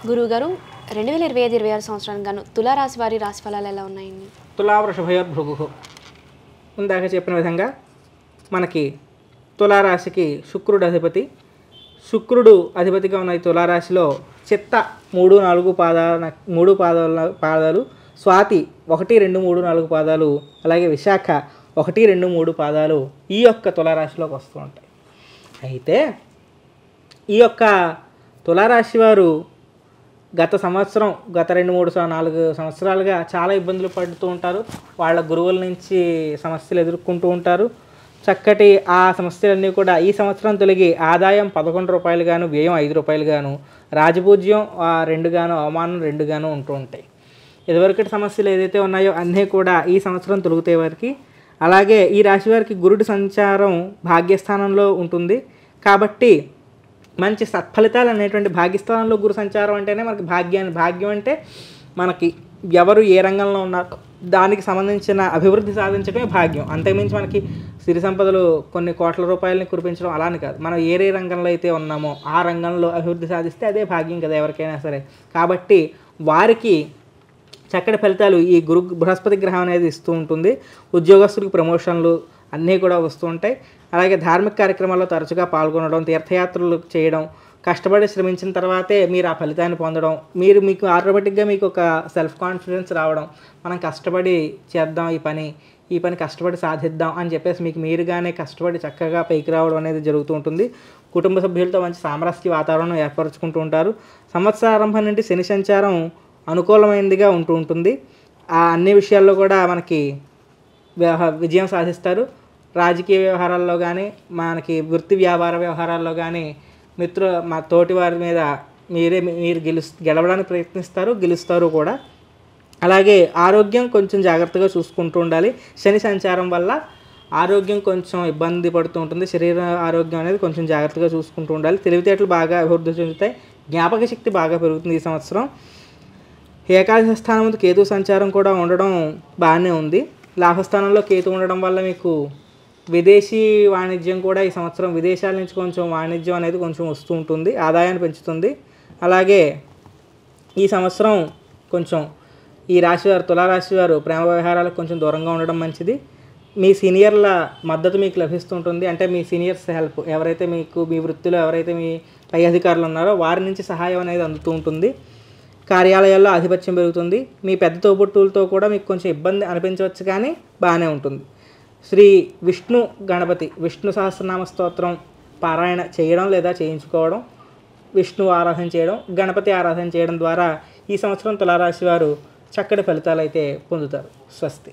గురువుగారు 2025-26 సంవత్సరానికి గాను తులారాశి వారి రాశి ఫలాలు ఎలా ఉన్నాయండి? తులా వృషభయోర్భృగు ఇందాక చెప్పిన విధంగా మనకి తులారాశికి శుక్రుడు అధిపతి. శుక్రుడు అధిపతిగా ఉన్న ఈ తులారాశిలో చిత్త 3-4 పాదాలు, స్వాతి 1-2-3-4 పాదాలు, అలాగే విశాఖ 1-2-3 పాదాలు ఈ యొక్క తులారాశిలోకి వస్తూ ఉంటాయి. అయితే ఈ యొక్క తులారాశి వారు గత 2-3-4 సంవత్సరాలుగా చాలా ఇబ్బందులు పడుతూ ఉంటారు. వాళ్ళ గురువుల నుంచి సమస్యలు ఎదుర్కొంటూ ఉంటారు. చక్కటి ఆ సమస్యలన్నీ కూడా ఈ సంవత్సరం తొలగి ఆదాయం రూ. 11 గాను, వ్యయం రూ. 5 గాను, రాజపూజ్యం 2 గాను, అవమానం 2 గాను ఉంటూ ఉంటాయి. ఇదివరకటి సమస్యలు ఏదైతే ఉన్నాయో అన్నీ కూడా ఈ సంవత్సరం తొలుగుతాయి వారికి. అలాగే ఈ రాశి వారికి గురుడి సంచారం భాగ్యస్థానంలో ఉంటుంది కాబట్టి మంచి సత్ఫలితాలు అనేటువంటి భాగ్యస్థానంలో గురు సంచారం అంటేనే మనకి భాగ్యం అంటే మనకి ఎవరు ఏ రంగంలో ఉన్నారో దానికి సంబంధించిన అభివృద్ధి సాధించడమే భాగ్యం. అంతకుమించి మనకి సిరి సంపదలు కొన్ని కోట్ల రూపాయలని కురిపించడం అలానే కాదు. మనం ఏ రంగంలో అయితే ఉన్నామో ఆ రంగంలో అభివృద్ధి సాధిస్తే అదే భాగ్యం కదా ఎవరికైనా సరే. కాబట్టి వారికి చక్కటి ఫలితాలు ఈ బృహస్పతి గ్రహం అనేది ఇస్తూ ఉంటుంది. ఉద్యోగస్తులకు ప్రమోషన్లు అన్నీ కూడా వస్తూ ఉంటాయి. అలాగే ధార్మిక కార్యక్రమాల్లో తరచుగా పాల్గొనడం, తీర్థయాత్రలు చేయడం, కష్టపడి శ్రమించిన తర్వాతే మీరు ఆ ఫలితాన్ని పొందడం, మీకు ఆటోమేటిక్గా మీకు ఒక సెల్ఫ్ కాన్ఫిడెన్స్ రావడం, మనం కష్టపడి చేద్దాం ఈ పని కష్టపడి సాధిద్దాం అని చెప్పేసి మీకు మీరుగానే కష్టపడి చక్కగా పైకి రావడం అనేది జరుగుతూ ఉంటుంది. కుటుంబ సభ్యులతో మంచి సామరస్య వాతావరణం ఏర్పరచుకుంటూ ఉంటారు. సంవత్సరారంభం నుండి శని సంచారం అనుకూలమైనదిగా ఉంటూ ఉంటుంది. ఆ అన్ని విషయాల్లో కూడా మనకి విజయం సాధిస్తారు. రాజకీయ వ్యవహారాల్లో కానీ, మనకి వృత్తి వ్యాపార వ్యవహారాల్లో కానీ మా తోటి వారి మీద మీరు గెలవడానికి ప్రయత్నిస్తారు, గెలుస్తారు కూడా. అలాగే ఆరోగ్యం కొంచెం జాగ్రత్తగా చూసుకుంటూ ఉండాలి. శని సంచారం వల్ల ఆరోగ్యం కొంచెం ఇబ్బంది పడుతూ ఉంటుంది. శరీర ఆరోగ్యం అనేది కొంచెం జాగ్రత్తగా చూసుకుంటూ ఉండాలి. తెలివితేటలు బాగా అభివృద్ధి చెందుతాయి. జ్ఞాపక శక్తి బాగా పెరుగుతుంది ఈ సంవత్సరం. ఏకాదశ స్థానం ముందు కేతు సంచారం కూడా ఉండడం బాగానే ఉంది. లాభస్థానంలో కేతు ఉండడం వల్ల మీకు విదేశీ వాణిజ్యం కూడా ఈ సంవత్సరం విదేశాల నుంచి కొంచెం వాణిజ్యం అనేది కొంచెం వస్తూ ఉంటుంది, ఆదాయాన్ని పెంచుతుంది. అలాగే ఈ సంవత్సరం కొంచెం ఈ రాశివారు తులారాశి వారు ప్రేమ వ్యవహారాలకు కొంచెం దూరంగా ఉండడం మంచిది. మీ సీనియర్ల మద్దతు మీకు లభిస్తూ ఉంటుంది. అంటే మీ సీనియర్స్ హెల్ప్, ఎవరైతే మీ వృత్తిలో ఎవరైతే మీ పై అధికారులు ఉన్నారో వారి నుంచి సహాయం అనేది అందుతూ ఉంటుంది. కార్యాలయాల్లో ఆధిపత్యం పెరుగుతుంది. మీ పెద్ద తోబుట్టువులతో కూడా మీకు కొంచెం ఇబ్బంది అనిపించవచ్చు, కానీ బాగానే ఉంటుంది. శ్రీ విష్ణు సహస్రనామ స్తోత్రం పారాయణ చేయడం లేదా చేయించుకోవడం, విష్ణువు ఆరాధన చేయడం, గణపతి ఆరాధన చేయడం ద్వారా ఈ సంవత్సరం తులారాశి వారు చక్కటి ఫలితాలు అయితే పొందుతారు. స్వస్తి.